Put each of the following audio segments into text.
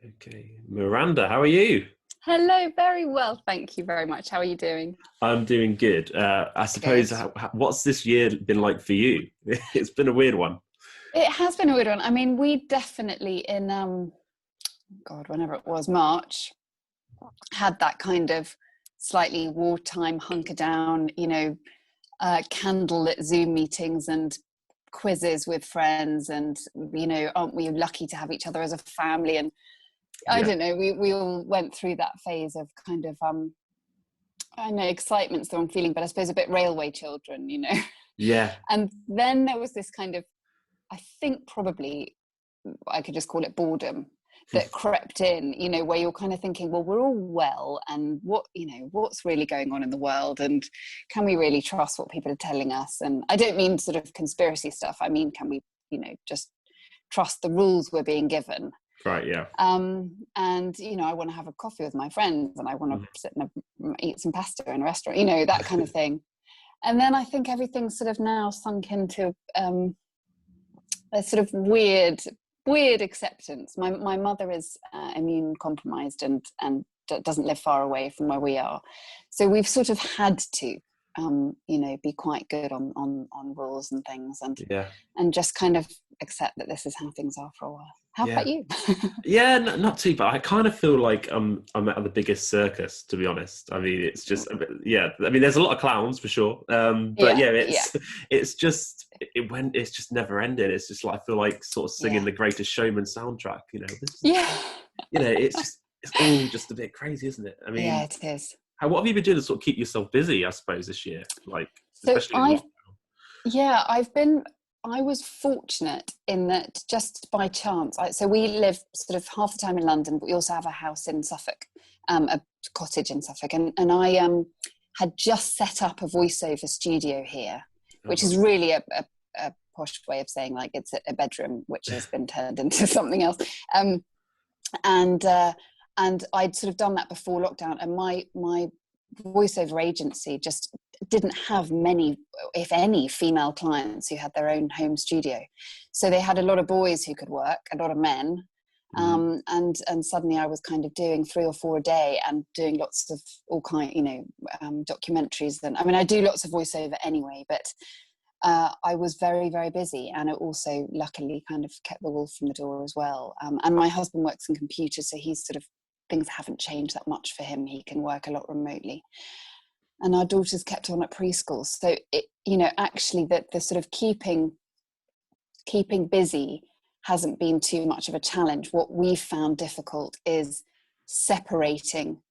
Okay. Miranda, how are you? Hello, very well. Thank you very much. How are you doing? I'm doing good. I suppose, Good. what's this year been like for you? It's been a weird one. It has been a weird one. I mean, we definitely in God, whenever it was, March, had that kind of slightly wartime hunker down, candlelit Zoom meetings and quizzes with friends, and aren't we lucky to have each other as a family? And I Yeah. don't know, we all went through that phase of kind of I know excitement's the wrong feeling, but I suppose a bit railway children. Yeah. And then there was this kind of, I think probably I could just call it boredom that crept in, where you're kind of thinking, well, we're all well, and what's really going on in the world, and can we really trust what people are telling us? And I don't mean sort of conspiracy stuff. I mean, can we, just trust the rules we're being given? Right. Yeah. And I want to have a coffee with my friends, and I want Mhm. to sit and eat some pasta in a restaurant, that kind of thing. And then I think everything's sort of now sunk into a sort of weird acceptance. My mother is immune compromised and doesn't live far away from where we are, so we've sort of had to be quite good on rules and things, Yeah. and just kind of accept that this is how things are for a while. How Yeah. about you? Yeah, not too bad. I kind of feel like I'm at the biggest circus, to be honest. I mean, it's just yeah. I mean, there's a lot of clowns for sure. But Yeah, yeah, yeah, it's just never ending. It's just like I feel like sort of singing yeah, the Greatest Showman soundtrack. yeah. It's all just a bit crazy, isn't it? I Yeah, mean, it is. what have you been doing to sort of keep yourself busy? I suppose this year, like So especially in lockdown. yeah, I was fortunate in that just by chance, so we live sort of half the time in London, but we also have a house in Suffolk, a cottage in Suffolk. And I had just set up a voiceover studio here, Oh, which is nice. really a posh way of saying like it's a bedroom, which has been turned into something else. Um, and I'd sort of done that before lockdown, and my voiceover agency just didn't have many, if any, female clients who had their own home studio. So they had a lot of boys who could work, a lot of men. Mhm. And suddenly I was kind of doing 3 or 4 a day and doing lots of all kind, documentaries. And I mean, I do lots of voiceover anyway, but I was very, very busy, and it also luckily kind of kept the wolf from the door as well. And my husband works in computers, so he's sort of, things haven't changed that much for him. He can work a lot remotely. And our daughters kept on at preschool. So, actually the sort of keeping busy hasn't been too much of a challenge. What we found difficult is separating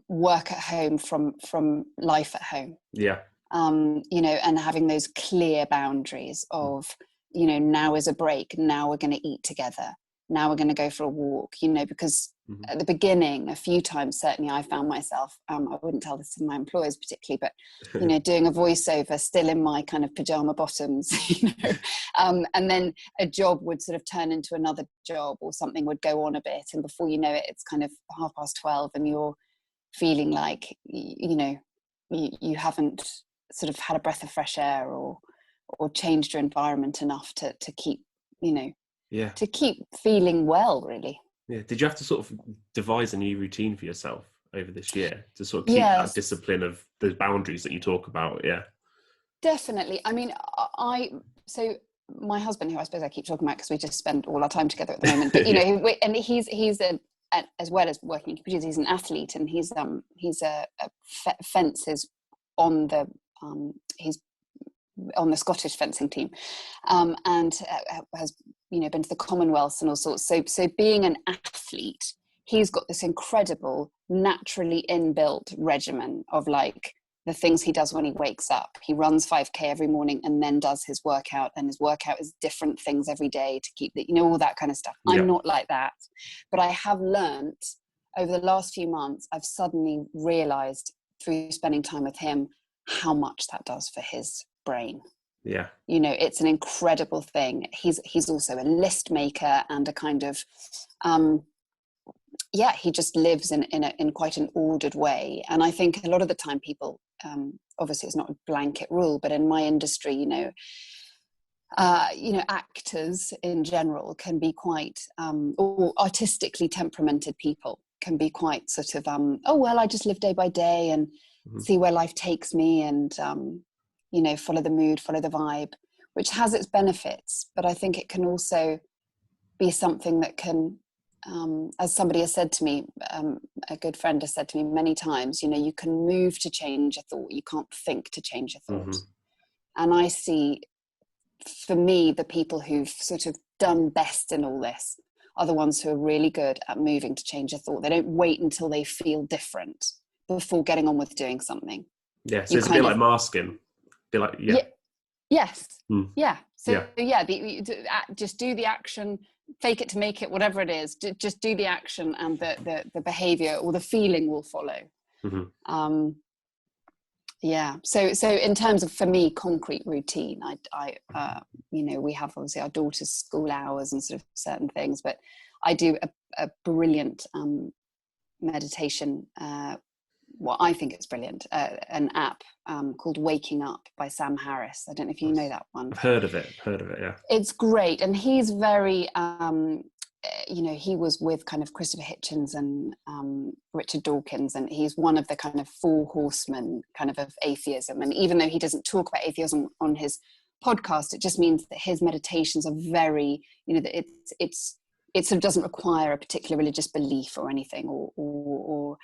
work at home from life at home. Yeah. And having those clear boundaries of, now is a break, now we're going to eat together, now we're going to go for a walk, because Mhm. at the beginning, a few times, certainly I found myself, I wouldn't tell this to my employers particularly, but, doing a voiceover still in my kind of pajama bottoms, and then a job would sort of turn into another job, or something would go on a bit. And before you know it, it's kind of 12:30 and you're feeling like, you haven't sort of had a breath of fresh air, or changed your environment enough to keep, Yeah. to keep feeling well, really. Yeah. Did you have to sort of devise a new routine for yourself over this year to sort of keep that Yes, discipline of the boundaries that you talk about? Yeah. definitely. I mean, so my husband, who I suppose I keep talking about because we just spend all our time together at the moment, but Yeah. and he's as well as working in computers, he's an athlete, and he's fences on the he's on the Scottish fencing team, and has been to the Commonwealths and all sorts. So being an athlete, he's got this incredible naturally inbuilt regimen of like the things he does when he wakes up. He runs 5K every morning and then does his workout, and his workout is different things every day to keep the, all that kind of stuff. I'm Yeah. not like that, but I have learnt over the last few months, I've suddenly realized through spending time with him how much that does for his brain. Yeah. It's an incredible thing. He's also a list maker and a kind of he just lives in quite an ordered way. And I think a lot of the time people, obviously it's not a blanket rule, but in my industry, actors in general can be quite, or artistically temperamented people can be quite sort of, oh, well, I just live day by day and see where life takes me and, follow the mood, follow the vibe, which has its benefits. But I think it can also be something that can, as somebody has said to me, a good friend has said to me many times, you can move to change a thought. You can't think to change a thought. And I see, for me, the people who've sort of done best in all this are the ones who are really good at moving to change a thought. They don't wait until they feel different before getting on with doing something. Yeah, so it's a bit like masking. Yes. Yeah. So just do the action, fake it to make it, whatever it is. Just do the action, and the behaviour or the feeling will follow. So in terms of, for me, concrete routine, I we have obviously our daughter's school hours and sort of certain things, but I do a brilliant meditation, what I think is brilliant, an app called Waking Up by Sam Harris. I don't know if you know that one. I've heard of it, yeah. It's great. And he's very, he was with kind of Christopher Hitchens and Richard Dawkins, and he's one of the kind of four horsemen kind of atheism. And even though he doesn't talk about atheism on his podcast, it just means that his meditations are very, that it sort of doesn't require a particular religious belief or anything, or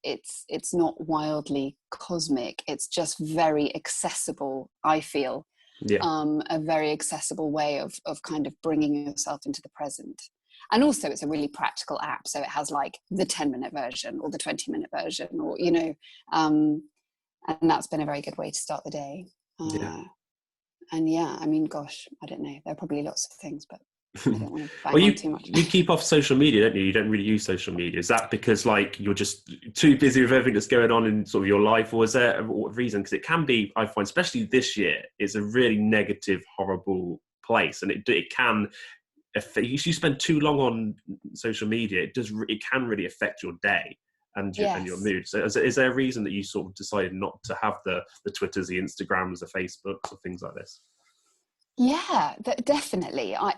it's not wildly cosmic. It's just very accessible, I feel. A very accessible way of kind of bringing yourself into the present. And also it's a really practical app, so it has like the 10-minute version or the 20-minute version, or and that's been a very good way to start the day. And I mean, gosh, I don't know, there are probably lots of things, but I don't want to bang on too much. You keep off social media, don't you? You don't really use social media. Is that because like you're just too busy with everything that's going on in sort of your life, or is there a reason? Because it can be, I find, especially this year, it's a really negative, horrible place, and it can. If you spend too long on social media, it can really affect your day and your mood. So is there a reason that you sort of decided not to have the Twitters, the Instagrams, the Facebooks, or things like this? Yeah, definitely. I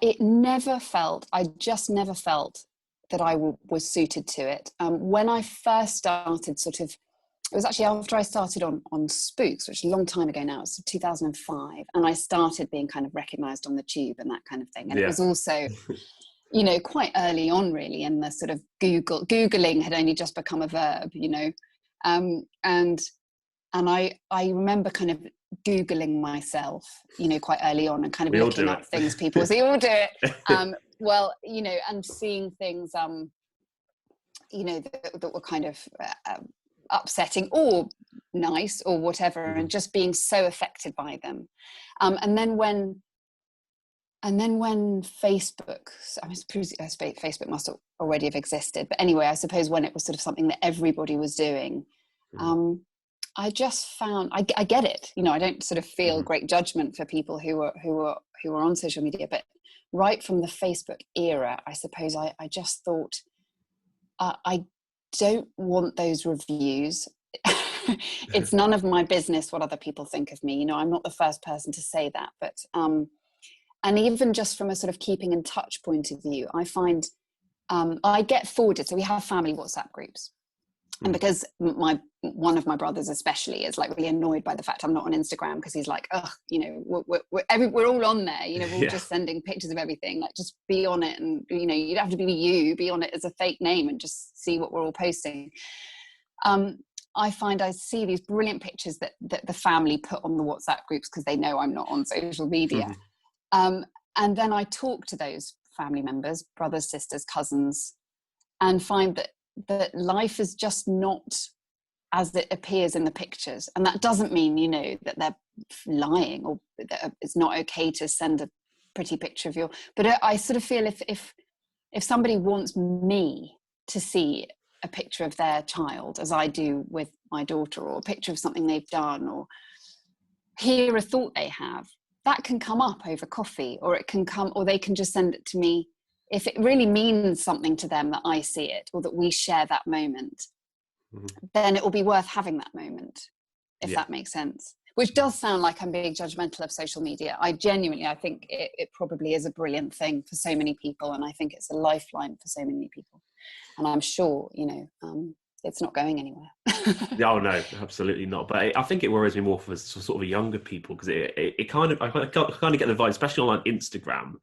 just never felt that I was suited to it. When I first started it was actually after I started on Spooks, which is a long time ago now, it's 2005. And I started being kind of recognised on the tube and that kind of thing. And it was also, quite early on really, and the sort of Googling had only just become a verb, and I remember kind of Googling myself, quite early on, and kind of looking up things people say, all do it. And seeing things, that were kind of upsetting or nice or whatever, and just being so affected by them. And then when Facebook, I suppose Facebook must already have existed, but anyway, I suppose when it was sort of something that everybody was doing, I just found, I get it, I don't sort of feel great judgment for people who are on social media, but right from the Facebook era, I suppose I just thought, I don't want those reviews. It's none of my business what other people think of me. I'm not the first person to say that, but and even just from a sort of keeping in touch point of view, I find I get forwarded. So we have family WhatsApp groups. And because one of my brothers especially is like really annoyed by the fact I'm not on Instagram, because he's like, oh, we're all on there, we're all just sending pictures of everything, like just be on it, and you don't have to be on it as a fake name and just see what we're all posting. I find I see these brilliant pictures that the family put on the WhatsApp groups because they know I'm not on social media. And then I talk to those family members, brothers, sisters, cousins, and find that life is just not as it appears in the pictures. And that doesn't mean, that they're lying, or that it's not okay to send a pretty picture of but I sort of feel if somebody wants me to see a picture of their child, as I do with my daughter, or a picture of something they've done, or hear a thought they have, that can come up over coffee, or they can just send it to me. If it really means something to them that I see it, or that we share that moment, then it will be worth having that moment, if that makes sense. which does sound like I'm being judgmental of social media. I think it probably is a brilliant thing for so many people, and I think it's a lifeline for so many people. And I'm sure, it's not going anywhere. Oh no, absolutely not. But I think it worries me more for sort of younger people, because it kind of, I kind of get the vibe, especially on Instagram,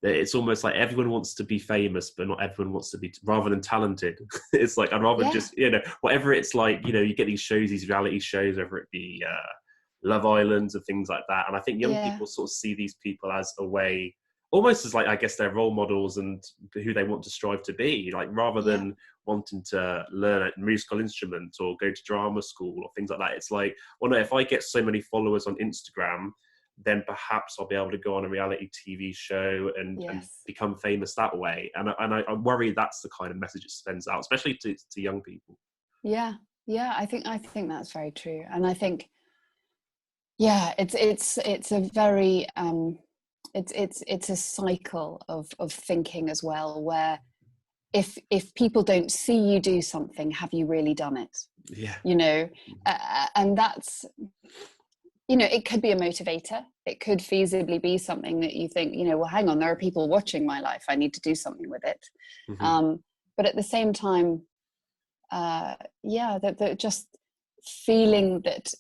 that it's almost like everyone wants to be famous, but not everyone wants to be, rather than talented. It's like, I'd rather just, whatever it's like, you get these shows, these reality shows, whether it be Love Islands and things like that. And I think young people sort of see these people as a way, almost as like, I guess, their role models and who they want to strive to be, like, rather than wanting to learn a musical instrument or go to drama school or things like that. It's like, well, no, if I get so many followers on Instagram, then perhaps I'll be able to go on a reality TV show and become famous that way. And I worry that's the kind of message it sends out, especially to young people. Yeah, I think that's very true. And I think, it's a very it's a cycle of thinking as well, where if people don't see you do something, have you really done it? Yeah. And that's, it could be a motivator. It could feasibly be something that you think, well, hang on, there are people watching my life, I need to do something with it. Mm-hmm. But at the same time, that just feeling that,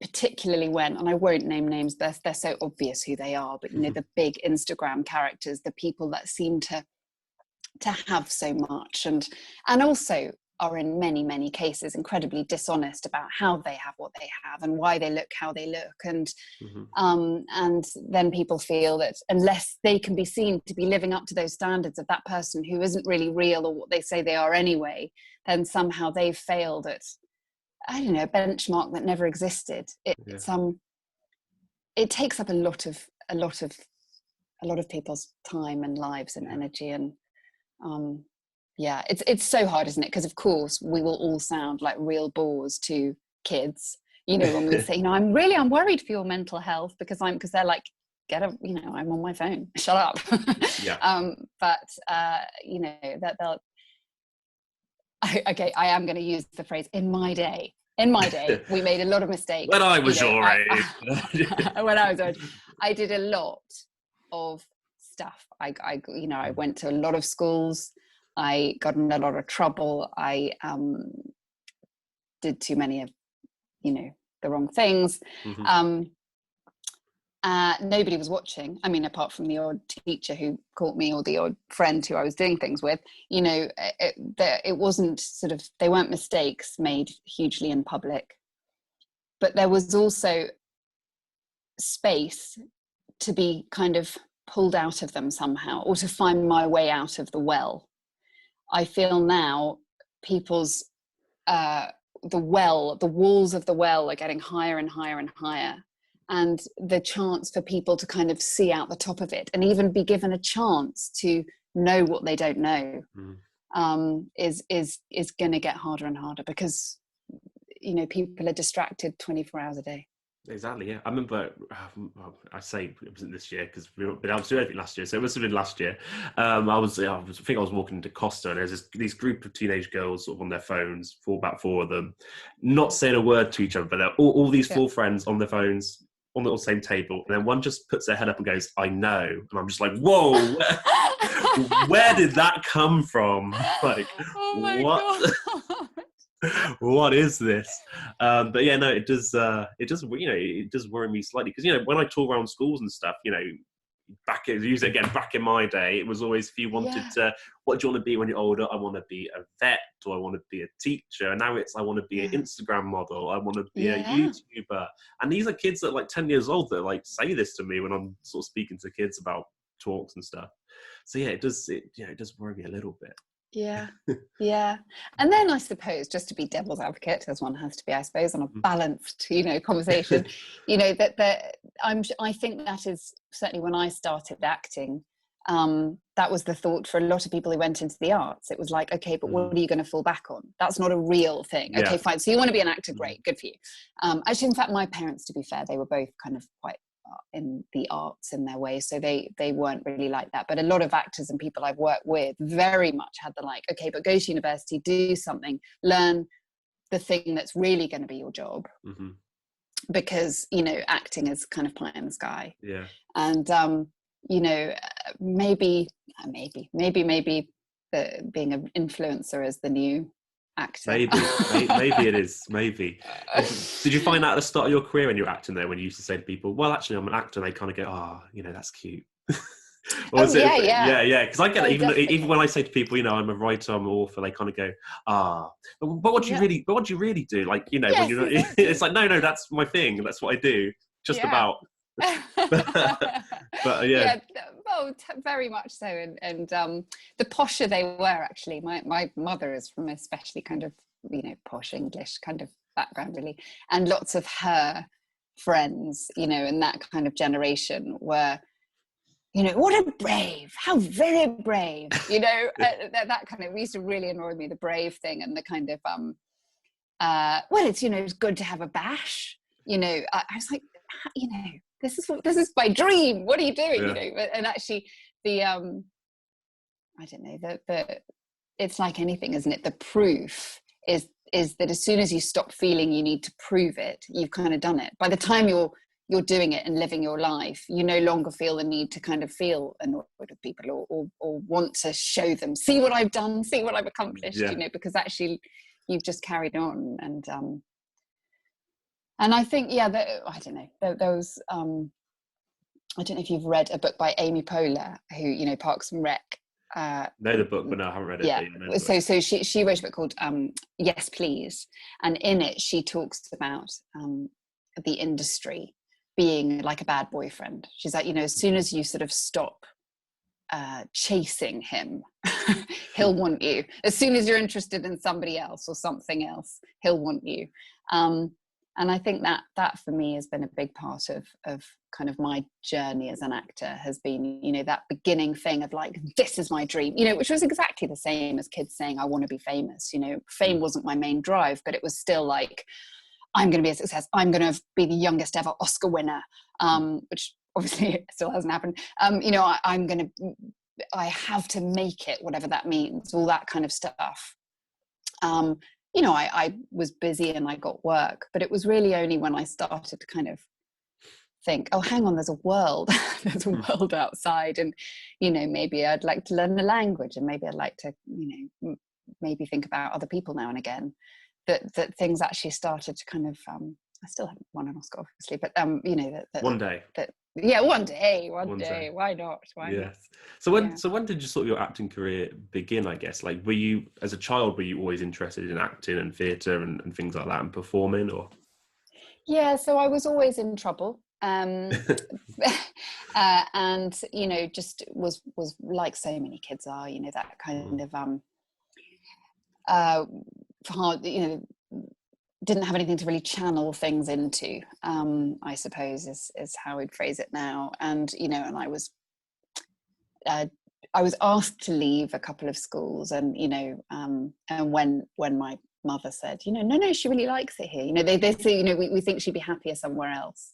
particularly when, and I won't name names, they're so obvious who they are, but the big Instagram characters, the people that seem to have so much, and also are in many cases incredibly dishonest about how they have what they have and why they look how they look, and then people feel that unless they can be seen to be living up to those standards of that person who isn't really real or what they say they are anyway, then somehow they've failed at, I don't know, a benchmark that never existed. It takes up a lot of people's time and lives and energy, and it's so hard, isn't it? Because of course we will all sound like real bores to kids, when we say, I'm worried for your mental health, because they're like, I'm on my phone, shut up. But that they'll, I am going to use the phrase, in my day, we made a lot of mistakes. When I was your age. When I was your age, I did a lot of stuff. I went to a lot of schools. I got in a lot of trouble. I did too many of, the wrong things. Nobody was watching. I mean, apart from the odd teacher who caught me, or the odd friend who I was doing things with, it wasn't sort of, they weren't mistakes made hugely in public, but there was also space to be kind of pulled out of them somehow, or to find my way out of the well. I feel now people's, the walls of the well are getting higher and higher and higher. And the chance for people to kind of see out the top of it, and even be given a chance to know what they don't know, is going to get harder and harder, because people are distracted 24 hours a day. Exactly, yeah. I remember, I say it wasn't this year because we haven't been able to do anything last year, so it must have been last year. I think I was walking into Costa, and there's these group of teenage girls sort of on their phones, about four of them, not saying a word to each other, but they're all these four friends on their phones on the same table, and then one just puts their head up and goes, "I know," and I'm just like, "Whoa, where did that come from? Like, oh my what?" God. What is this? But yeah, no, it does worry me slightly, because when I talk around schools and stuff, back in my day, it was always, if you wanted to, what do you want to be when you're older? I want to be a vet, or I want to be a teacher. And now it's, I want to be an Instagram model, I want to be a YouTuber. And these are kids that are like 10 years old that like say this to me when I'm sort of speaking to kids about talks and stuff. So yeah, it does worry me a little bit. Yeah. And then I suppose, just to be devil's advocate, as one has to be, I suppose, on a balanced, conversation, I think that is certainly, when I started acting, that was the thought for a lot of people who went into the arts. It was like, okay, but what are you going to fall back on? That's not a real thing. Okay, fine. So you want to be an actor? Great, good for you. Actually, in fact, my parents, to be fair, they were both kind of quite in the arts in their way, so they weren't really like that. But a lot of actors and people I've worked with very much had the like, okay, but go to university, do something, learn the thing that's really going to be your job, because, you know, acting is kind of pie in the sky. Yeah. And, you know, maybe being an influencer is the new actor. Maybe it is. Maybe. Did you find that at the start of your career when you were acting there, when you used to say to people, well, actually, I'm an actor, and they kind of go, oh, you know, that's cute? Or was yeah. Because I get Oh, it, even definitely. when I say to people, you know, I'm a writer, I'm an author, they kind of go, but what do you really do? Like, you know, when Yes, you're not, exactly. it's like, no, that's my thing, that's what I do, just Yeah. about. But yeah. Yeah, well, very much so. And the posher they were, actually, my mother is from especially kind of, you know, posh English kind of background, really, and lots of her friends, you know, in that kind of generation were, you know, what a brave, how very brave, you know, that kind of used to really annoy me, the brave thing, and the kind of well, it's, you know, it's good to have a bash, you know. I was like, you know, this is my dream, what are you doing? Yeah. You know. And actually the I don't know, the it's like anything, isn't it? The proof is that as soon as you stop feeling you need to prove it, you've kind of done it. By the time you're doing it and living your life, you no longer feel the need to kind of feel annoyed with people or want to show them, see what I've done, see what I've accomplished, Yeah. you know, because actually you've just carried on. And I think, yeah, I don't know, there was I don't know if you've read a book by Amy Poehler, who, you know, Parks and Rec. Know the book, but no, I haven't read it. Yeah. But So she wrote a book called Yes, Please. And in it, she talks about the industry being like a bad boyfriend. She's like, you know, as soon as you sort of stop chasing him, he'll want you. As soon as you're interested in somebody else or something else, he'll want you. And I think that for me has been a big part of kind of my journey as an actor, has been, you know, that beginning thing of like, this is my dream, you know, which was exactly the same as kids saying, I want to be famous. You know, fame wasn't my main drive, but it was still like, I'm going to be a success. I'm going to be the youngest ever Oscar winner, which obviously still hasn't happened. You know, I have to make it, whatever that means, all that kind of stuff. You know, I was busy and I got work, but it was really only when I started to kind of think, oh, hang on, there's a world, there's a world outside. And, you know, maybe I'd like to learn the language, and maybe I'd like to, you know, maybe think about other people now and again, that things actually started to kind of, I still haven't won an Oscar, obviously, but, you know, one day. Yeah, one day. Why not? Yes. So when did you sort of your acting career begin, I guess? Like, were you, as a child, were you always interested in acting and theatre and things like that, and performing, or? Yeah, so I was always in trouble. And, you know, just was like so many kids are, you know, that kind of, hard, you know, didn't have anything to really channel things into, I suppose is how we'd phrase it now. And, you know, and I was asked to leave a couple of schools, and, you know, and when my mother said, you know, no, she really likes it here. You know, they say, you know, we think she'd be happier somewhere else.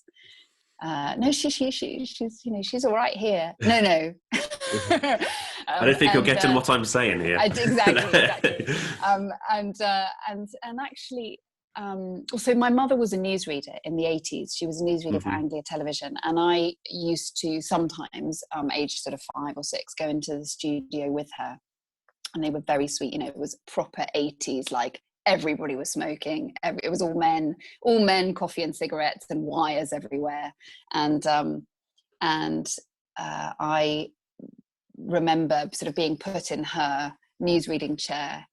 No, she's, you know, she's all right here. No. I don't think you're getting what I'm saying here. Exactly. And actually, so my mother was a newsreader in the 80s. She was a newsreader for Anglia Television, and I used to sometimes, age sort of 5 or 6, go into the studio with her, and they were very sweet. You know, it was proper 80s, like everybody was smoking. It was all men, coffee and cigarettes, and wires everywhere. And I remember sort of being put in her newsreading chair,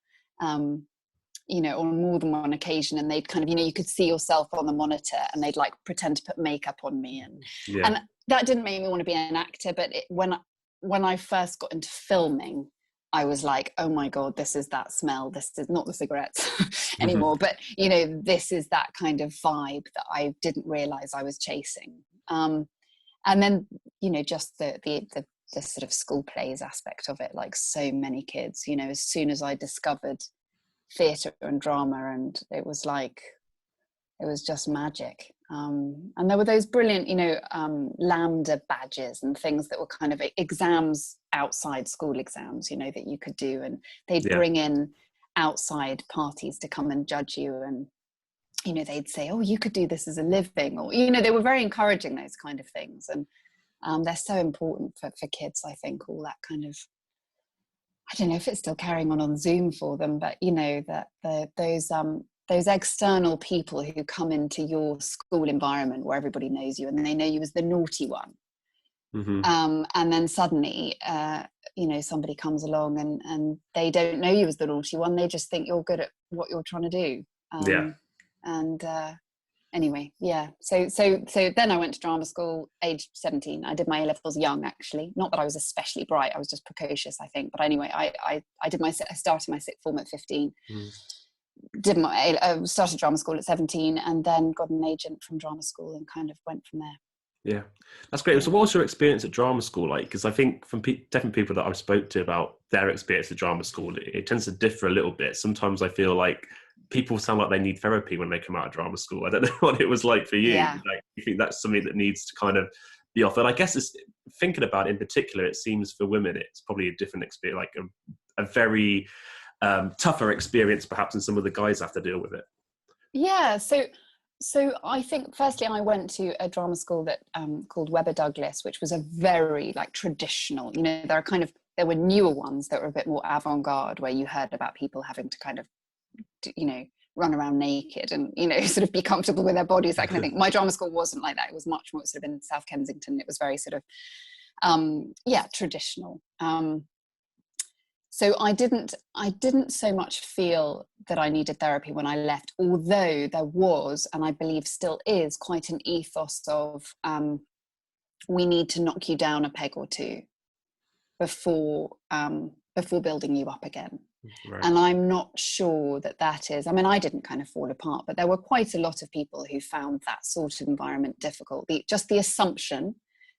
you know, on more than one occasion, and they'd kind of, you know, you could see yourself on the monitor, and they'd like pretend to put makeup on me, and that didn't make me want to be an actor. But when I first got into filming, I was like, oh my God, this is that smell. This is not the cigarettes anymore, but, you know, this is that kind of vibe that I didn't realize I was chasing. And then, you know, just the sort of school plays aspect of it, like so many kids, you know, as soon as I discovered theatre and drama, and it was just magic. And there were those brilliant, you know, Lambda badges and things that were kind of exams outside school exams, you know, that you could do, and they'd bring in outside parties to come and judge you. And, you know, they'd say, oh, you could do this as a living, or, you know, they were very encouraging those kind of things. And they're so important for kids, I think, all that kind of, I don't know if it's still carrying on Zoom for them, but, you know, that those external people who come into your school environment where everybody knows you and they know you as the naughty one. And then suddenly, you know, somebody comes along and they don't know you as the naughty one. They just think you're good at what you're trying to do. And anyway, yeah. So then I went to drama school, age 17. I did my A-levels young, actually. Not that I was especially bright. I was just precocious, I think. But anyway, I started my sixth form at 15. Started drama school at 17, and then got an agent from drama school and kind of went from there. Yeah, that's great. So what was your experience at drama school like? Because I think from different people that I've spoke to about their experience at drama school, it tends to differ a little bit. Sometimes I feel like people sound like they need therapy when they come out of drama school. I don't know what it was like for you. Yeah. Like, you think that's something that needs to kind of be offered? I guess it's, thinking about it in particular, it seems for women it's probably a different experience, like a very tougher experience perhaps than some of the guys have to deal with it. Yeah, so I think firstly I went to a drama school that called Webber Douglas, which was a very like traditional, you know, there were newer ones that were a bit more avant-garde, where you heard about people having to kind of, you know, run around naked and, you know, sort of be comfortable with their bodies, that kind of thing. My drama school wasn't like that. It was much more sort of in South Kensington. It was very sort of traditional. So I didn't so much feel that I needed therapy when I left, although there was, and I believe still is, quite an ethos of we need to knock you down a peg or two before building you up again. Right. And I'm not sure that is, I mean, I didn't kind of fall apart, but there were quite a lot of people who found that sort of environment difficult. Just the assumption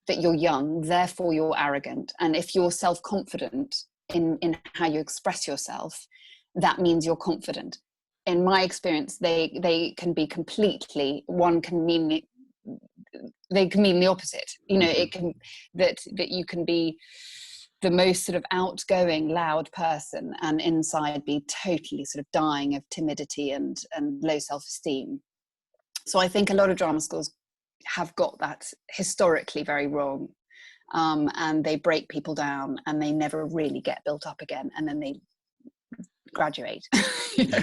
that you're young, therefore you're arrogant, and if you're self-confident in how you express yourself, that means you're confident. In my experience, they can be completely, they can mean the opposite. You know, it can, that you can be the most sort of outgoing, loud person and inside be totally sort of dying of timidity and low self-esteem. So I think a lot of drama schools have got that historically very wrong. And they break people down and they never really get built up again, and then they graduate. You know?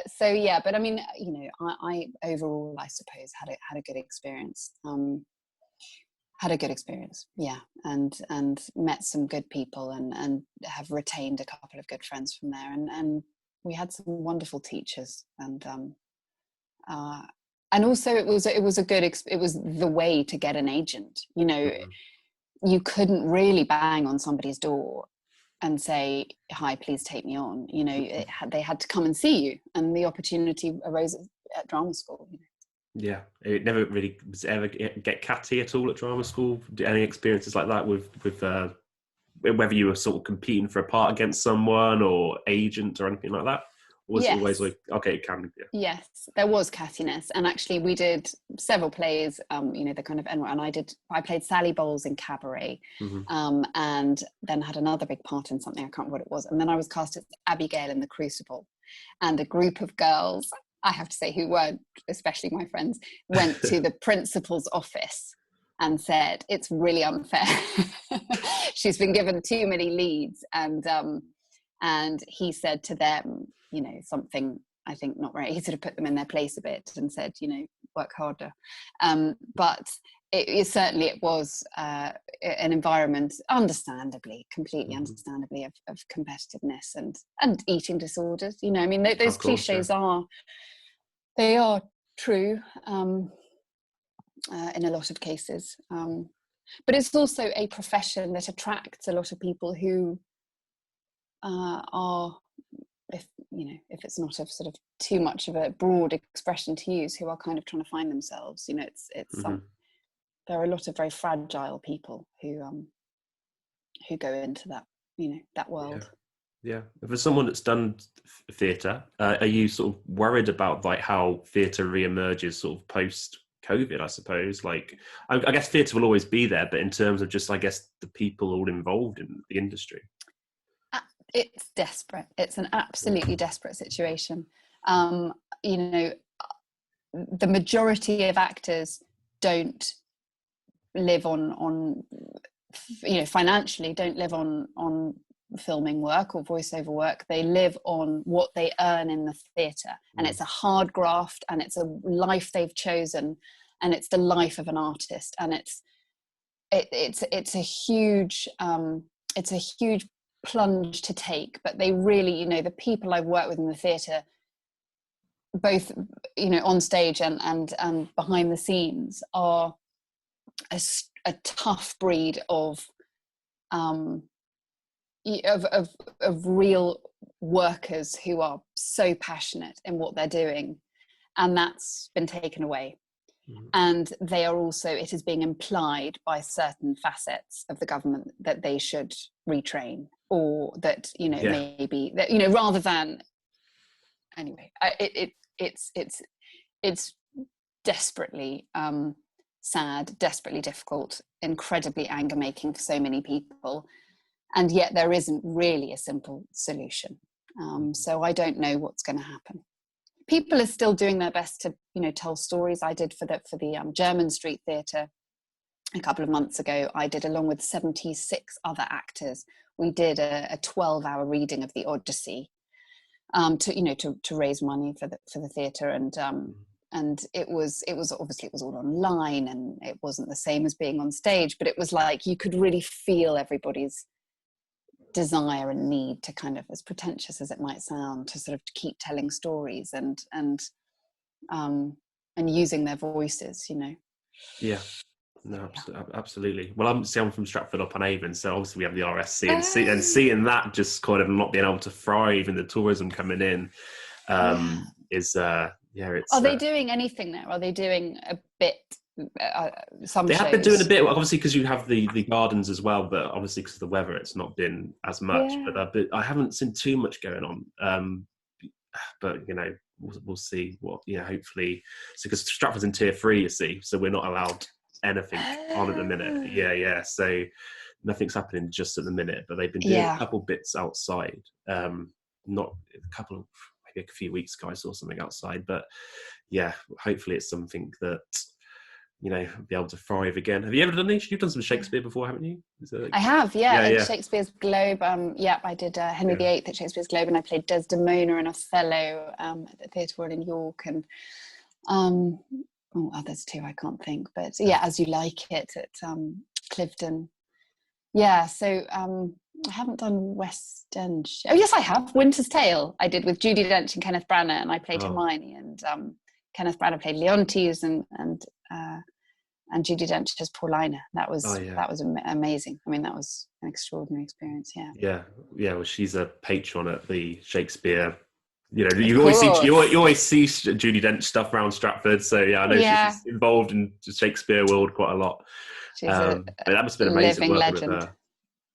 So yeah, but I mean, you know, I overall, I suppose, had a good experience. Yeah, and met some good people and have retained a couple of good friends from there, and we had some wonderful teachers, and also it was the way to get an agent. You know, you couldn't really bang on somebody's door and say, hi, please take me on. You know, they had to come and see you, and the opportunity arose at drama school. You know. Yeah, it never really was ever get catty at all at drama school. Any experiences like that with whether you were sort of competing for a part against someone or agent or anything like that? Or was it always like, okay, it can? Yeah. Yes, there was cattiness, and actually we did several plays. You know, the kind of, and I played Sally Bowles in Cabaret, and then had another big part in something, I can't remember what it was, and then I was cast as Abigail in The Crucible, and a group of girls, I have to say, who weren't especially my friends, went to the principal's office and said, it's really unfair. She's been given too many leads. And he said to them, you know, something, I think not right. He sort of put them in their place a bit and said, you know, work harder. But it was an environment, understandably, completely understandably, of competitiveness and eating disorders. You know, I mean, those cliches are true in a lot of cases. But it's also a profession that attracts a lot of people who are, if it's not a sort of too much of a broad expression to use, who are kind of trying to find themselves. You know, it's there are a lot of very fragile people who go into that, you know, that world. Yeah. For someone that's done theatre, are you sort of worried about like how theatre re-emerges sort of post-COVID, I suppose? Like, I guess theatre will always be there, but in terms of just, I guess, the people all involved in the industry. It's desperate. It's an absolutely desperate situation. you know, the majority of actors don't live on you know, financially don't live on filming work or voiceover work. They live on what they earn in the theatre, and it's a hard graft, and it's a life they've chosen, and it's the life of an artist, and it's a huge plunge to take. But they really, you know, the people I've worked with in the theatre, both, you know, on stage and behind the scenes, are a tough breed of real workers who are so passionate in what they're doing, and that's been taken away. And they are also, it is being implied by certain facets of the government that they should retrain, or that, you know, maybe that, you know, rather than, anyway, it's desperately sad, desperately difficult, incredibly anger making for so many people, and yet there isn't really a simple solution. So I don't know what's going to happen. People are still doing their best to, you know, tell stories. I did for the German Street Theatre a couple of months ago. I did, along with 76 other actors, we did a 12-hour reading of the Odyssey, to raise money for the theatre, and it was obviously, it was all online, and it wasn't the same as being on stage, but it was like you could really feel everybody's desire and need to, kind of, as pretentious as it might sound, to sort of keep telling stories and using their voices, you know. Yeah. No, absolutely. Well, I'm from Stratford up on Avon, so obviously we have the RSC, and seeing that just kind of not being able to thrive, and the tourism coming in, is it's. Are they doing anything there? Are they doing a bit? Some they shows? Have been doing a bit, obviously, because you have the gardens as well, but obviously because of the weather, it's not been as much. But I haven't seen too much going on. But you know, we'll see what, you know, hopefully, because Stratford's in tier 3, you see, so we're not allowed anything on at the minute. So nothing's happening just at the minute, but they've been doing a couple bits outside, not a couple of, maybe a few weeks ago I saw something outside, but hopefully it's something that, you know, be able to thrive again. Have you ever done these? You've done some Shakespeare before, haven't you? I have, at Shakespeare's Globe. I did Henry VIII at Shakespeare's Globe, and I played Desdemona and Othello at the Theatre Royal in York, and others too, I can't think. But As You Like It at Cliveden. So I haven't done West End. Oh yes, I have. Winter's Tale I did with Judi Dench and Kenneth Branagh, and I played Hermione, and Kenneth Branagh played Leontes, and Judi Dench as Paulina. That was amazing. I mean, that was an extraordinary experience. Well, she's a patron at the Shakespeare. You know, you always see Judi Dench stuff around Stratford. So I know she's involved in the Shakespeare world quite a lot. She's but that must have been amazing working legend. with her.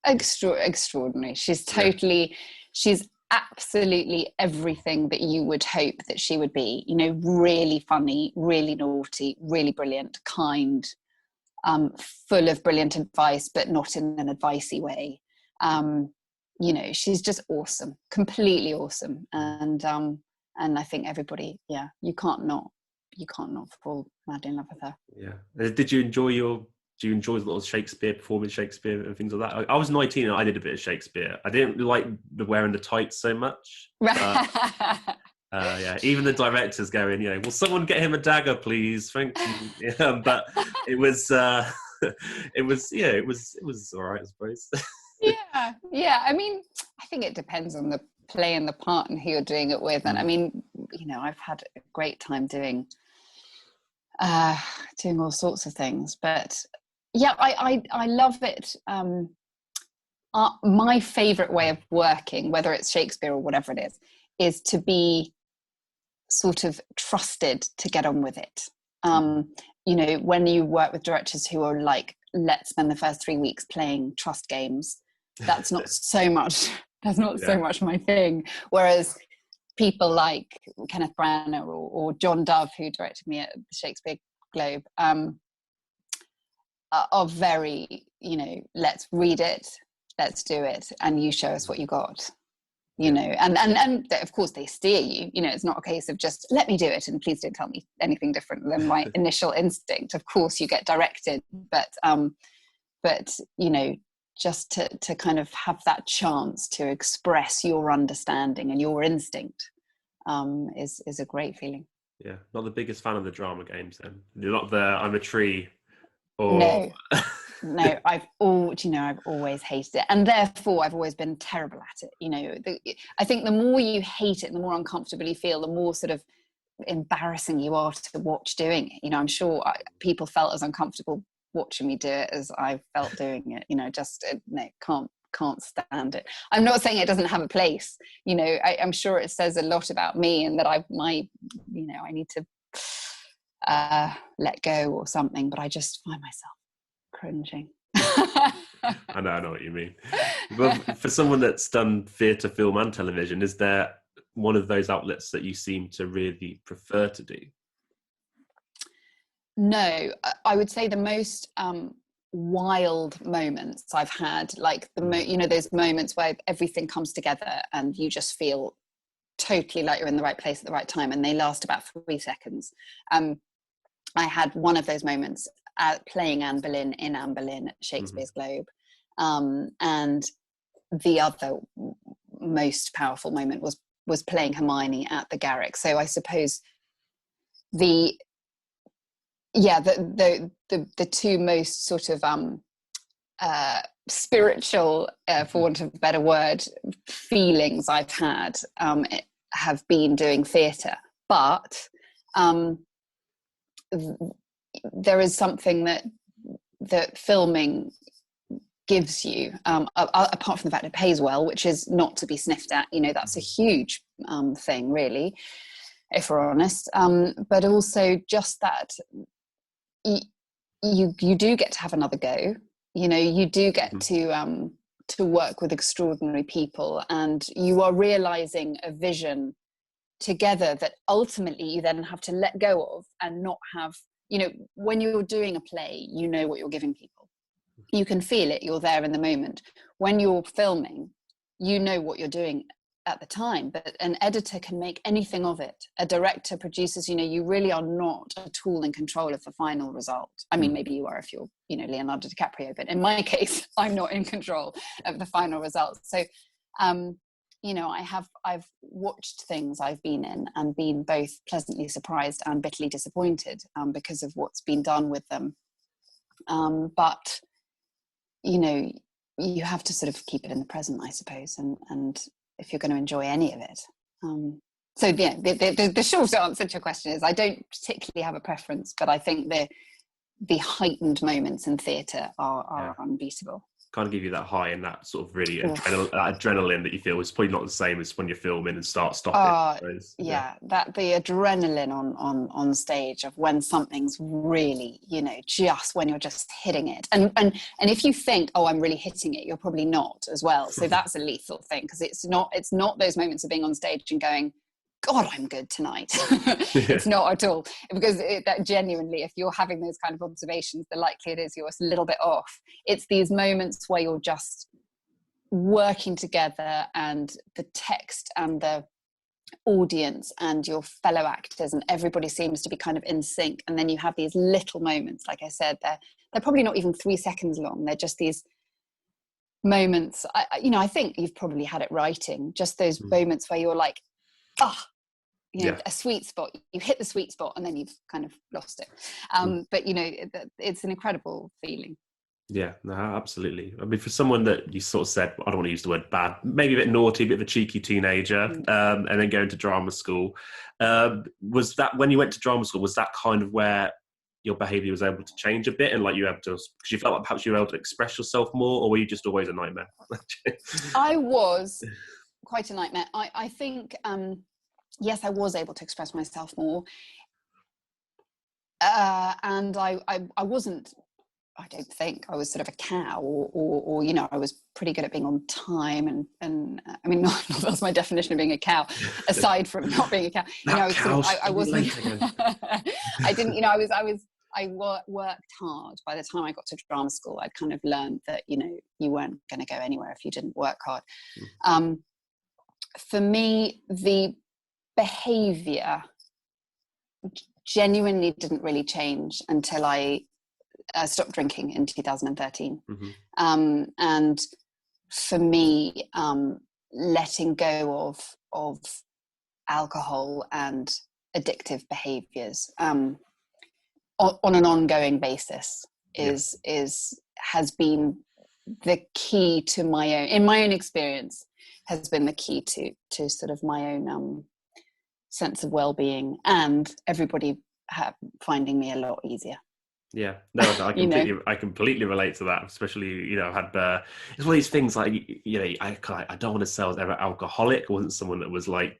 Extraordinary. She's totally. She's absolutely everything that you would hope that she would be. You know, really funny, really naughty, really brilliant, kind, full of brilliant advice, but not in an advicey way. You know, she's just awesome, completely awesome, and I think everybody, you can't not fall madly in love with her. Did you enjoy do you enjoy a lot of Shakespeare, performing Shakespeare and things like that? I was 19 and I did a bit of Shakespeare. I didn't like the wearing the tights so much. But, even the directors going, you know, will someone get him a dagger, please? Thank you. But it was it was all right, I suppose. I mean, I think it depends on the play and the part and who you're doing it with. And I mean, you know, I've had a great time doing all sorts of things, but I love it. My favorite way of working, whether it's Shakespeare or whatever it is to be sort of trusted to get on with it. You know, when you work with directors who are like, let's spend the first 3 weeks playing trust games, that's not so much my thing. Whereas people like Kenneth Branagh or John Dove, who directed me at the Shakespeare Globe, are very, you know, let's read it, let's do it, and you show us what you got. you know, and of course they steer you, you know, it's not a case of just let me do it and please don't tell me anything different than my initial instinct. Of course you get directed, but you know, just to kind of have that chance to express your understanding and your instinct is a great feeling. Yeah, not the biggest fan of the drama games then. You're not the I'm a tree or no, I've always hated it, and therefore I've always been terrible at it. You know, I think the more you hate it and the more uncomfortable you feel, the more sort of embarrassing you are to watch doing it. You know, I'm sure people felt as uncomfortable watching me do it as I felt doing it. You know, just no, can't stand it. I'm not saying it doesn't have a place. You know, I'm sure it says a lot about me, and that I need to let go or something. But I just find myself cringing. I know what you mean. But for someone that's done theatre, film and television, is there one of those outlets that you seem to really prefer to do? No, I would say the most wild moments I've had, like those moments where everything comes together and you just feel totally like you're in the right place at the right time, and they last about 3 seconds. I had one of those moments playing Anne Boleyn in Anne Boleyn at Shakespeare's Globe, and the other most powerful moment was playing Hermione at the Garrick. So I suppose the two most sort of spiritual, for want of a better word, feelings I've had have been doing theatre. But there is something that filming gives you, apart from the fact it pays well, which is not to be sniffed at. You know, that's a huge thing, really, if we're honest. But also just that you do get to have another go. You know, you do get to work with extraordinary people, and you are realizing a vision together that ultimately you then have to let go of and not have. You know, when you're doing a play, you know what you're giving people. You can feel it, you're there in the moment. When you're filming, you know what you're doing at the time, but an editor can make anything of it. A director, producers, you know, you really are not at all in control of the final result. I mean, maybe you are if you're, you know, Leonardo DiCaprio, but in my case, I'm not in control of the final result. So, you know, I've watched things I've been in and been both pleasantly surprised and bitterly disappointed because of what's been done with them. But, you know, you have to sort of keep it in the present, I suppose, and if you're going to enjoy any of it. So yeah, the short answer to your question is I don't particularly have a preference, but I think the heightened moments in theatre are unbeatable. Kind of give you that high and that sort of really adrenaline that you feel is probably not the same as when you're filming and stopping. That the adrenaline on stage of when something's really, you know, just when you're just hitting it, and if you think, oh, I'm really hitting it, you're probably not as well. So that's a lethal thing, because it's not those moments of being on stage and going, God, I'm good tonight. It's not at all, because that genuinely, if you're having those kind of observations, the likelihood is you're a little bit off. It's these moments where you're just working together, and the text and the audience and your fellow actors and everybody seems to be kind of in sync. And then you have these little moments, like I said, they're probably not even 3 seconds long. They're just these moments. I think you've probably had it writing, just those moments where you're like, a sweet spot. You hit the sweet spot and then you've kind of lost it. But you know, it's an incredible feeling. Yeah, no, absolutely. I mean, for someone that you sort of said, I don't want to use the word bad, maybe a bit naughty, a bit of a cheeky teenager, and then going to drama school, was that when you went to drama school, was that kind of where your behaviour was able to change a bit, and like you had to, because you felt like perhaps you were able to express yourself more, or were you just always a nightmare? I was quite a nightmare. I think, yes, I was able to express myself more, and I wasn't. I don't think I was sort of a cow, or you know, I was pretty good at being on time, and I mean, not that's my definition of being a cow, aside from not being a cow. You know, I wasn't. I didn't. You know, I worked hard. By the time I got to drama school, I'd kind of learned that, you know, you weren't going to go anywhere if you didn't work hard. For me, the behaviour genuinely didn't really change until I stopped drinking in 2013. And for me, letting go of alcohol and addictive behaviours on an ongoing basis has been the key to my own, in my own experience, has been the key to sort of my own sense of well-being, and everybody finding me a lot easier. Yeah, no, I completely relate to that. Especially, I've had it's one of these things like, I don't want to say I was ever alcoholic. I wasn't someone that was like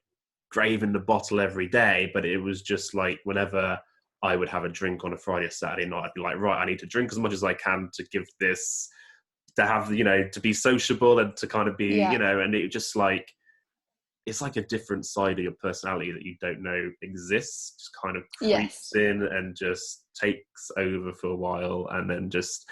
craving the bottle every day, but it was just like whenever I would have a drink on a Friday or Saturday night, I'd be like, right, I need to drink as much as I can to give this, to have, to be sociable and to kind of be, and it just like, it's like a different side of your personality that you don't know exists, just kind of creeps in and just takes over for a while. And then just,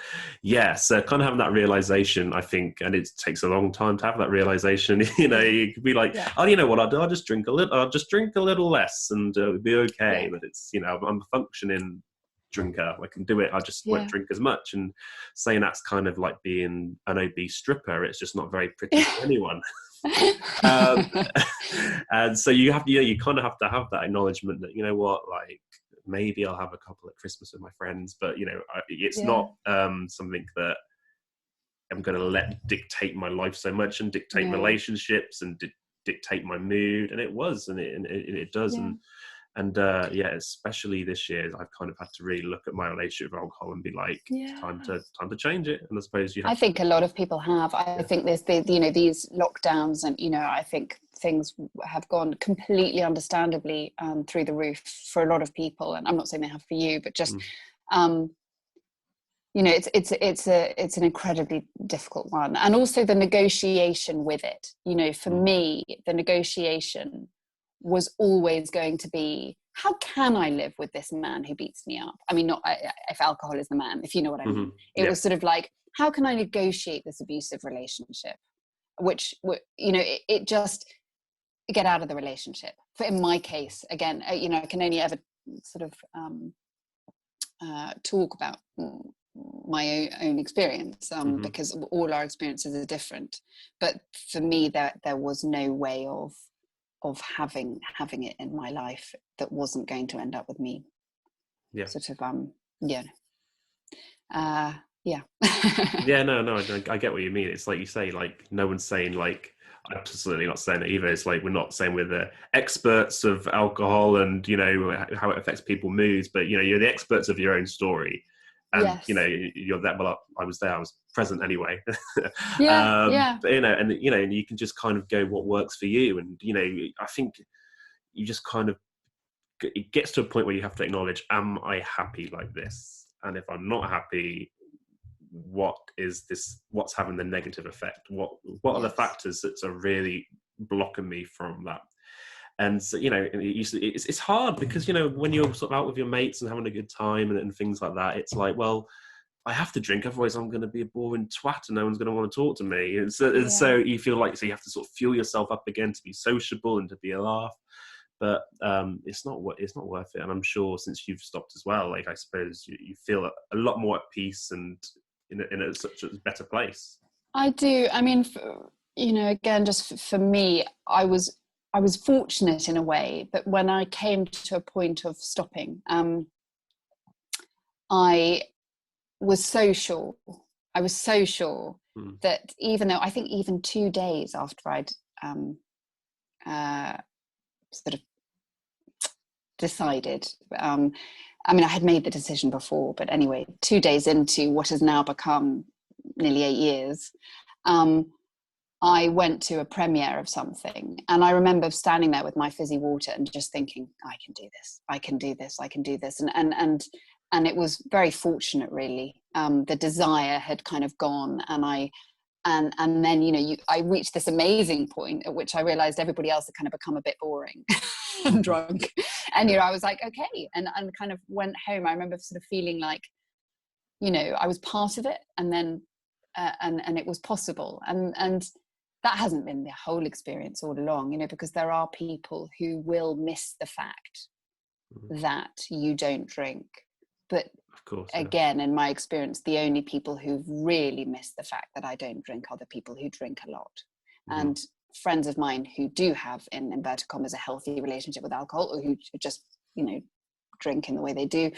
so kind of having that realization, I think, and it takes a long time to have that realization, you could be like, oh, you know what I'll do? I'll just drink a little less and it'll be okay. But it's, I'm a functioning drinker. I can do it. I just won't drink as much. And saying that's kind of like being an obese stripper. It's just not very pretty for anyone. And so you kind of have to have that acknowledgement that, like maybe I'll have a couple at Christmas with my friends, but it's not something that I'm going to let dictate my life so much and dictate relationships and dictate my mood. And it was, and it does. And especially this year, I've kind of had to really look at my relationship with alcohol and be like, time to change it. And I suppose I think a lot of people have. I think there's these lockdowns, and I think things have gone completely understandably through the roof for a lot of people. And I'm not saying they have for you, but just it's an incredibly difficult one, and also the negotiation with it. For me, the negotiation was always going to be, how can I live with this man who beats me up? I mean, not if alcohol is the man, if you know what I mean. It was sort of like, how can I negotiate this abusive relationship? Which, it just get out of the relationship. For in my case, again, I can only ever sort of talk about my own experience because all our experiences are different. But for me, there was no way of having it in my life that wasn't going to end up with me sort of no, I get what you mean. It's like you say, like, no one's saying, like, I'm absolutely not saying it either. It's like, we're not saying we're the experts of alcohol and how it affects people's moods, but you're the experts of your own story. And you're that. Well, I was there. I was present anyway. But, and you can just kind of go what works for you. And I think you just kind of, it gets to a point where you have to acknowledge, am I happy like this? And if I'm not happy, what is this? What's having the negative effect? What are the factors that are really blocking me from that? And so, it's hard because, when you're sort of out with your mates and having a good time and things like that, it's like, well, I have to drink, otherwise I'm going to be a boring twat and no one's going to want to talk to me. And so you feel like, so you have to sort of fuel yourself up again to be sociable and to be a laugh. But it's not worth it. And I'm sure since you've stopped as well, like, I suppose you feel a lot more at peace and in such a better place. I do. I mean, again, just for me, I was fortunate in a way that when I came to a point of stopping, I was so sure that even though, I think even 2 days after I'd sort of decided, I mean, I had made the decision before, but anyway, 2 days into what has now become nearly 8 years, I went to a premiere of something, and I remember standing there with my fizzy water and just thinking, I can do this. And it was very fortunate, really. The desire had kind of gone, and then, I reached this amazing point at which I realized everybody else had kind of become a bit boring and drunk. And, I was like, okay. And kind of went home. I remember sort of feeling like, I was part of it, and then, and it was possible. And that hasn't been the whole experience all along, you know, because there are people who will miss the fact that you don't drink. But of course, again, in my experience, the only people who've really missed the fact that I don't drink are the people who drink a lot. And friends of mine who do have, in inverted commas, a healthy relationship with alcohol, or who just, you know, drink in the way they do,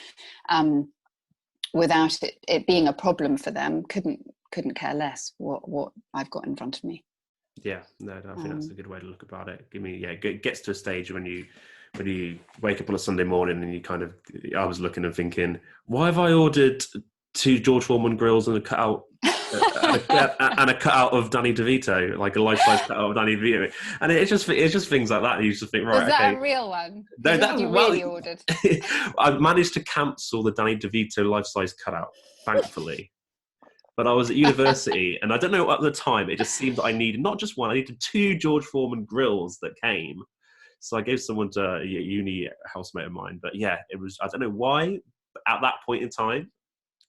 without it being a problem for them, couldn't care less what I've got in front of me. Yeah, no, I think that's a good way to look about it. It gets to a stage when you wake up on a Sunday morning and you kind of, I was looking and thinking, why have I ordered 2 George Foreman grills and a cutout and a cutout of Danny DeVito, like a life-size cutout of Danny DeVito, and it's just things like that. And you just think, right, was that a real one? No, that you really ordered. I managed to cancel the Danny DeVito life-size cutout, thankfully. But I was at university, and I don't know, at the time, it just seemed that I needed not just one, I needed 2 George Foreman grills that came. So I gave someone to a uni housemate of mine. But yeah, it was, I don't know why, but at that point in time,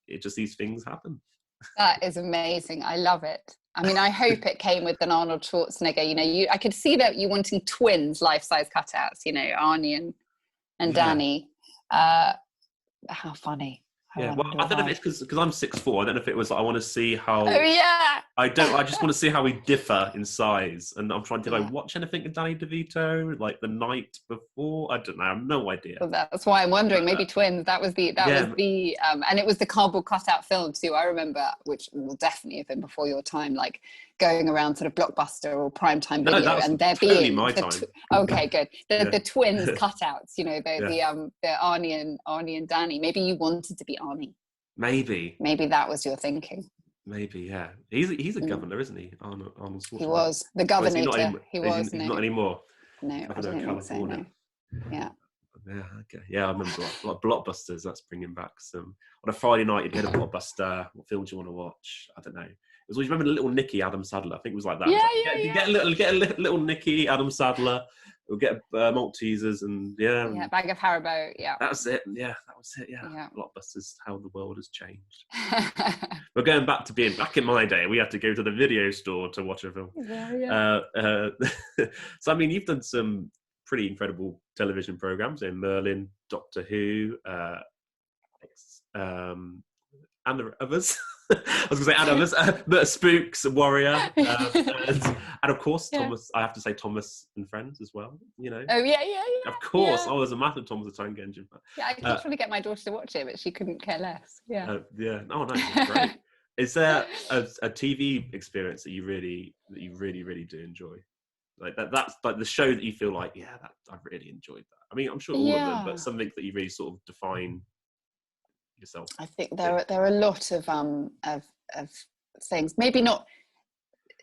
these things happen. That is amazing. I love it. I mean, I hope it came with an Arnold Schwarzenegger. You know, I could see that you wanting twins life-size cutouts, you know, Arnie and Danny. How funny. Yeah, well, I don't know if it's because I'm 6'4". I don't know if it was like, I want to see how. Oh yeah. I just want to see how we differ in size, and I'm trying. Did I watch anything of Danny DeVito like the night before? I don't know. I have no idea. Well, that's why I'm wondering. Maybe twins. That was the, and it was the cardboard cutout film too. I remember, which will definitely have been before your time, like going around sort of Blockbuster or Primetime Video, and there totally being my time. Okay, good. The twins cutouts. You know, the Arnie and Danny. Maybe you wanted to be Arnie. Maybe that was your thinking. Maybe, yeah. He's a governor, isn't he? Arnold Schwarzenegger. He was the governor. He was not anymore. No, I don't think so. No. Yeah. Yeah, I remember like Blockbusters. That's bringing back some. On a Friday night, you'd get a Blockbuster. What film do you want to watch? I don't know. It was always, remember Little Nicky, Adam Sandler. I think it was like that. Yeah. Get a little Nicky, Adam Sandler. We'll get Maltesers and bag of Haribo. Yeah, that was it. Yeah, Blockbusters. How the world has changed. We're going back to being back in my day. We had to go to the video store to watch a film. So I mean, you've done some pretty incredible television programs in Merlin, Doctor Who, and the others. I was going to say and others, but Spooks, Warrior, and of course Thomas. I have to say Thomas and Friends as well. You know. Oh yeah. Of course, I was a massive Thomas the Tank Engine fan. Yeah, I kept trying to get my daughter to watch it, but she couldn't care less. Yeah. Oh no, it's great. Is there a TV experience that you really do enjoy? Like that's like the show that you feel like, I really enjoyed that. I mean, I'm sure all of them, but something that you really sort of define yourself. I think there are a lot of things. Maybe not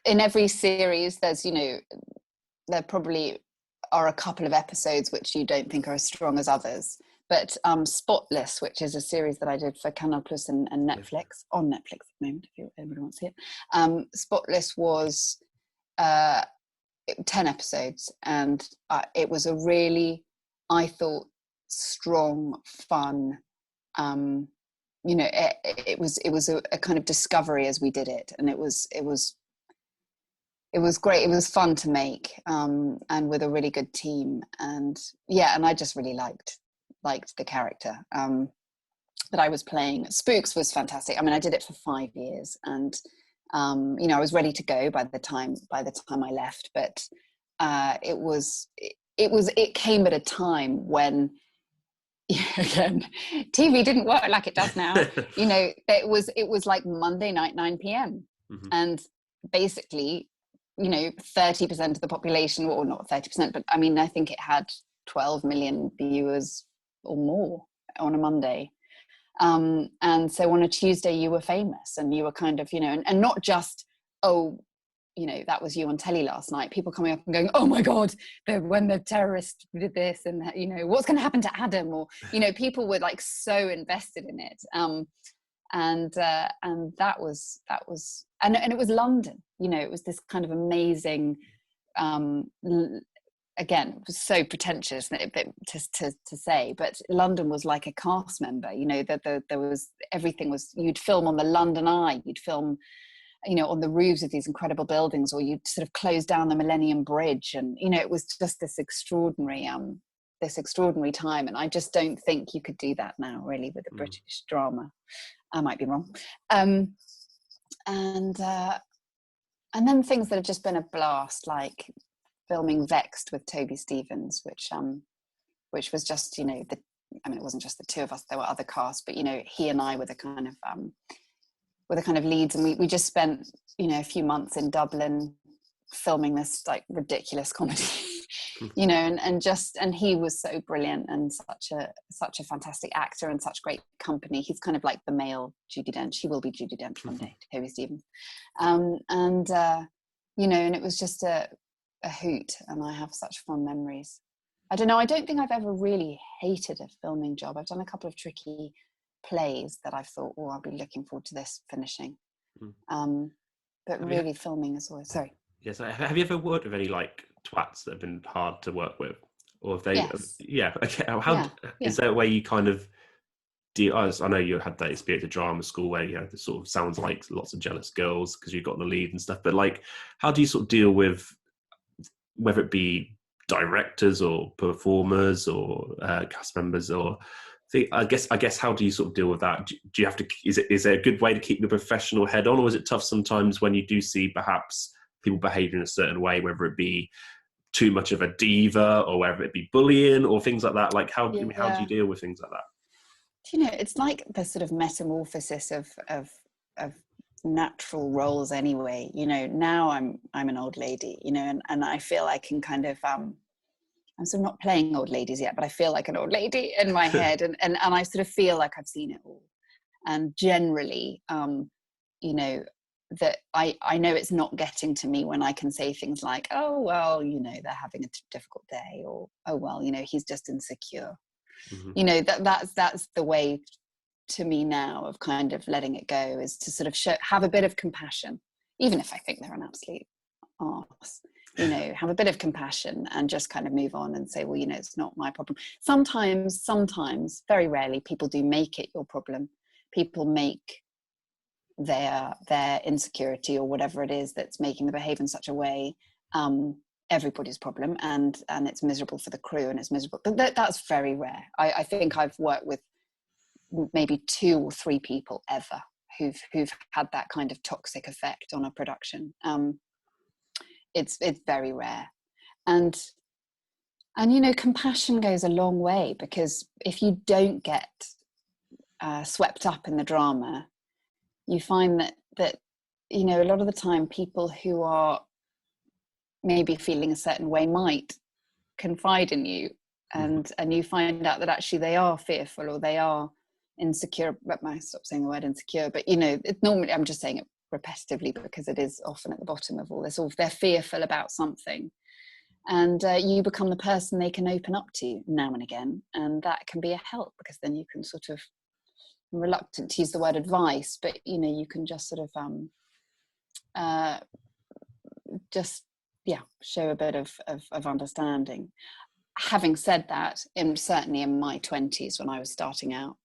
in every series. There's, you know, there probably are a couple of episodes which you don't think are as strong as others. But Spotless, which is a series that I did for Canal Plus and Netflix, on Netflix at the moment, if anybody wants to see it. Spotless was 10 episodes, and it was a really, I thought, strong, fun. You know, it was a kind of discovery as we did it, and it was great. It was fun to make, and with a really good team, and I just really liked the character that I was playing. Spooks was fantastic. I mean, I did it for 5 years, and you know, I was ready to go by the time I left, but it came at a time when, again, TV didn't work like it does now. You know, it was like Monday night 9 p.m. and basically, you know, 30% of the population, or not 30%, but I mean, I think it had 12 million viewers or more on a Monday. And so on a Tuesday you were famous, and you were kind of, you know, and not just, you know, that was you on telly last night. People coming up and going, oh my God, when the terrorist did this, and, you know, what's going to happen to Adam? Or, you know, people were like so invested in it. And that was, and it was London, you know, it was this kind of amazing, again, it was so pretentious to say, but London was like a cast member, you know, that there was, everything was, you'd film on the London Eye, you'd film you know, on the roofs of these incredible buildings, or you'd sort of close down the Millennium Bridge, and you know, it was just this extraordinary time, and I just don't think you could do that now, really, with a British drama. I might be wrong. And then things that have just been a blast, like filming Vexed with Toby Stephens, which was just, you know, it wasn't just the two of us, there were other casts, but you know, he and I were the kind of leads, and we just spent, you know, a few months in Dublin filming this like ridiculous comedy. You know, and he was so brilliant, and such a fantastic actor, and such great company. He's kind of like the male Judi Dench. He will be Judi Dench one day, Toby Stephens. You know, and it was just a hoot, and I have such fond memories. I don't know, I don't think I've ever really hated a filming job. I've done a couple of tricky plays that I've thought, oh, I'll be looking forward to this finishing. But really filming is always, sorry. Yes, have you ever worked with any like twats that have been hard to work with, or have they? Yes. Yeah. Okay. Is Yeah. there a way you kind of do? I know you had that experience at drama school where you know, it sort of sounds like lots of jealous girls because you got the lead and stuff. But like, how do you sort of deal with whether it be directors or performers or cast members or? I guess how do you sort of deal with that? Do you have to? Is there a good way to keep your professional head on, or is it tough sometimes when you do see perhaps people behaving in a certain way, whether it be too much of a diva or whether it be bullying or things like that? Like how do you deal with things like that? You know, it's like the sort of metamorphosis of natural roles anyway. You know, now I'm an old lady, you know, and I feel I can kind of I'm sort of not playing old ladies yet, but I feel like an old lady in my head, and I sort of feel like I've seen it all. And generally, you know, that I know it's not getting to me when I can say things like, oh, well, you know, they're having a difficult day, or, oh, well, you know, he's just insecure. You know, that's the way to me now of kind of letting it go, is to sort of have a bit of compassion, even if I think they're an absolute arse, you know, have a bit of compassion and just kind of move on and say, well, you know, it's not my problem. Sometimes, very rarely, people do make it your problem. People make their insecurity or whatever it is that's making them behave in such a way everybody's problem, and it's miserable for the crew, and it's miserable, but that's very rare. I think I've worked with maybe 2 or 3 people ever who've had that kind of toxic effect on a production. It's very rare, and you know, compassion goes a long way, because if you don't get swept up in the drama, you find that you know, a lot of the time people who are maybe feeling a certain way might confide in you, and you find out that actually they are fearful, or they are insecure. But I stop saying the word insecure, but you know, normally I'm just saying it repetitively because it is often at the bottom of all this, or they're fearful about something, and you become the person they can open up to now and again, and that can be a help, because then you can sort of, I'm reluctant to use the word advice, but you know, you can just sort of just show a bit of understanding. Having said that, certainly in my 20s when I was starting out,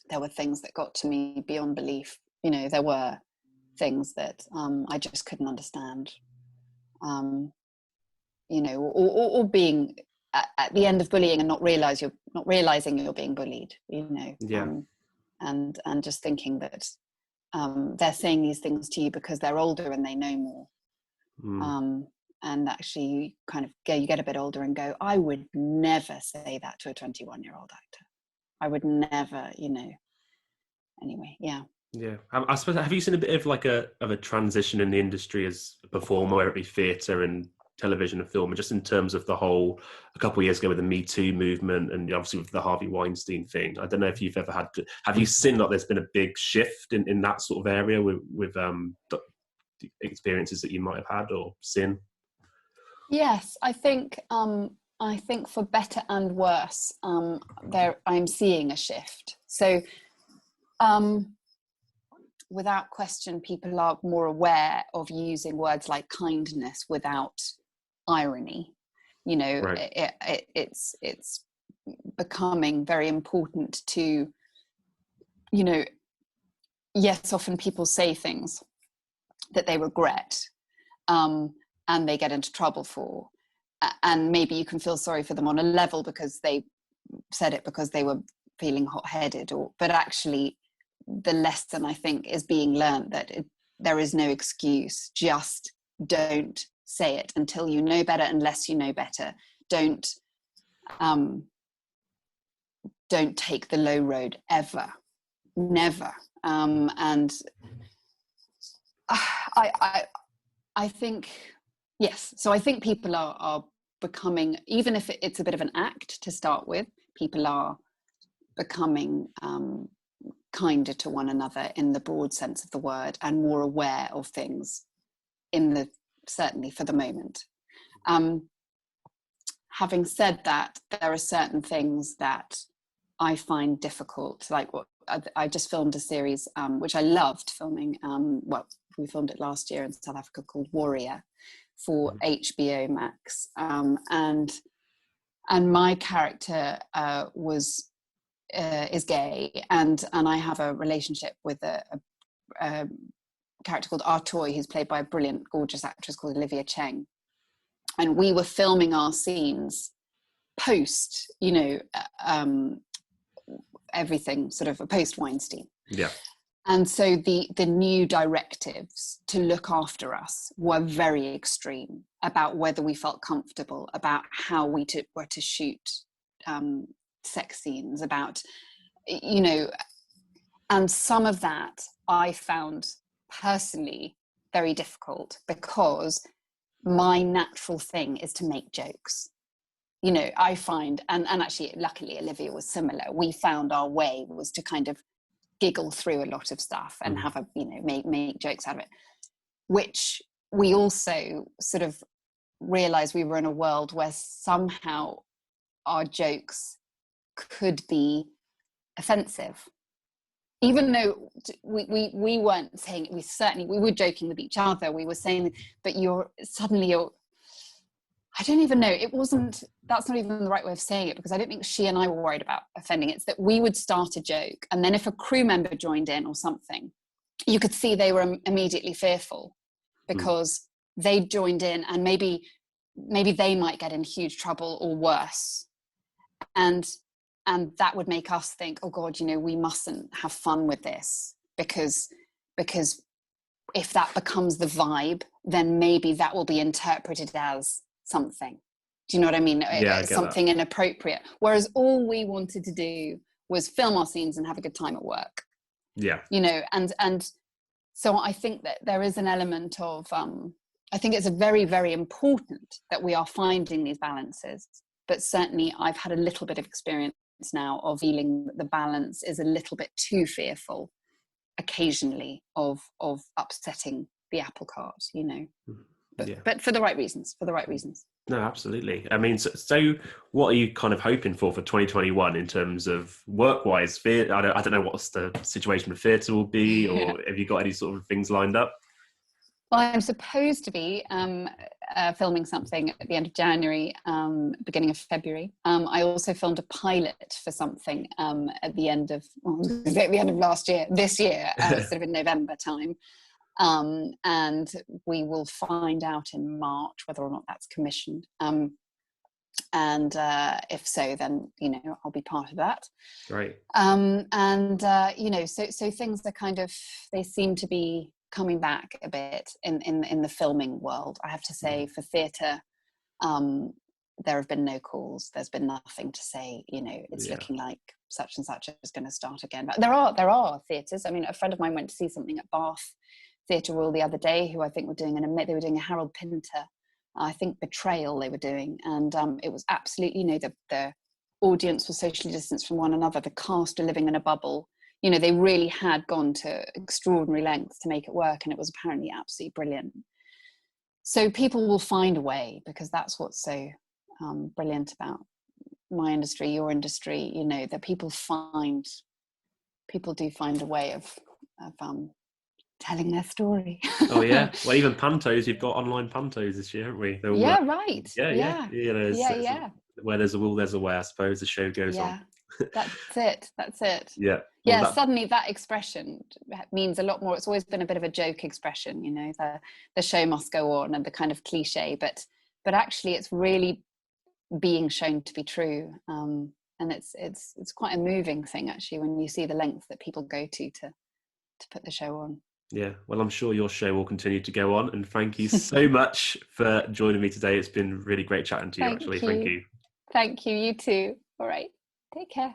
there were things that got to me beyond belief. You know, there were things that I just couldn't understand. You know, or being at the end of bullying and not realizing you're being bullied. You know, and just thinking that they're saying these things to you because they're older and they know more. And actually you kind of you get a bit older and go, I would never say that to a 21-year-old actor. I would never, you know. Anyway, yeah. I suppose, have you seen a bit of like a transition in the industry as a performer, whether it be theatre and television and film, and just in terms of the whole, a couple of years ago with the Me Too movement, and obviously with the Harvey Weinstein thing? I don't know if you've ever have you seen that there's been a big shift in that sort of area with the experiences that you might have had or seen? Yes, I think for better and worse, I'm seeing a shift. So without question, people are more aware of using words like kindness without irony. You know, right. It's becoming very important to, you know, yes, often people say things that they regret, and they get into trouble for. And maybe you can feel sorry for them on a level because they said it because they were feeling hot-headed, but actually the lesson, I think, is being learned that there is no excuse. Just don't say it until you know better, unless you know better. Don't take the low road ever, never. And I think, yes. So I think people are becoming, even if it's a bit of an act to start with, people are becoming kinder to one another in the broad sense of the word, and more aware of things certainly for the moment. Having said that, there are certain things that I find difficult, like what I just filmed a series, which I loved filming. We filmed it last year in South Africa, called Warrior, for HBO Max. And my character is gay, and I have a relationship with a character called Artoy, who's played by a brilliant, gorgeous actress called Olivia Cheng. And we were filming our scenes post, everything sort of post Weinstein. Yeah. And so the new directives to look after us were very extreme about whether we felt comfortable, about how we were to shoot sex scenes, about, and some of that I found personally very difficult, because my natural thing is to make jokes. I find, and actually luckily Olivia was similar, we found our way was to kind of giggle through a lot of stuff and have make jokes out of it, which we also sort of realized we were in a world where somehow our jokes could be offensive, even though we weren't saying it. We were joking with each other, we were saying, but you're I don't even know, that's not even the right way of saying it, because I don't think she and I were worried about offending. It's that we would start a joke, and then if a crew member joined in or something, you could see they were immediately fearful, because they joined in, and maybe they might get in huge trouble or worse. And that would make us think, oh God, we mustn't have fun with this, because if that becomes the vibe, then maybe that will be interpreted as something. Do you know what I mean? Yeah, something inappropriate. Whereas all we wanted to do was film our scenes and have a good time at work. Yeah. And so I think that there is an element of, I think it's very, very important that we are finding these balances. But certainly I've had a little bit of experience now of feeling that the balance is a little bit too fearful occasionally of upsetting the apple cart, But for the right reasons. No, absolutely. I mean, so what are you kind of hoping for 2021 in terms of work-wise? I don't know what the situation with theatre will be, or have you got any sort of things lined up? Well, I'm supposed to be filming something at the end of January, beginning of February. I also filmed a pilot for something at the end of last year, this year, sort of in November time. And we will find out in March whether or not that's commissioned. And if so, then, I'll be part of that. Great. So things are kind of, they seem to be coming back a bit in the filming world. I have to say, for theatre, there have been no calls. There's been nothing to say, it's looking like such and such is going to start again. But there are theatres. I mean, a friend of mine went to see something at Bath Theatre Royal the other day, who I think were doing a Harold Pinter, I think, Betrayal they were doing, and it was absolutely, the audience was socially distanced from one another, the cast were living in a bubble, they really had gone to extraordinary lengths to make it work, and it was apparently absolutely brilliant. So people will find a way, because that's what's so brilliant about my industry, your industry, that people do find a way of telling their story. Oh yeah, well, even pantos, you've got online pantos this year, haven't we? Right. Yeah. Where there's a will, there's a way, I suppose. The show goes on. That's it. Yeah. Yeah, suddenly that expression means a lot more. It's always been a bit of a joke expression, you know, the show must go on, and the kind of cliche, but actually it's really being shown to be true. And it's quite a moving thing, actually, when you see the lengths that people go to put the show on. Yeah, well, I'm sure your show will continue to go on, and thank you so much for joining me today. It's been really great chatting to you, actually. Thank you. Thank you, you too. All right, take care.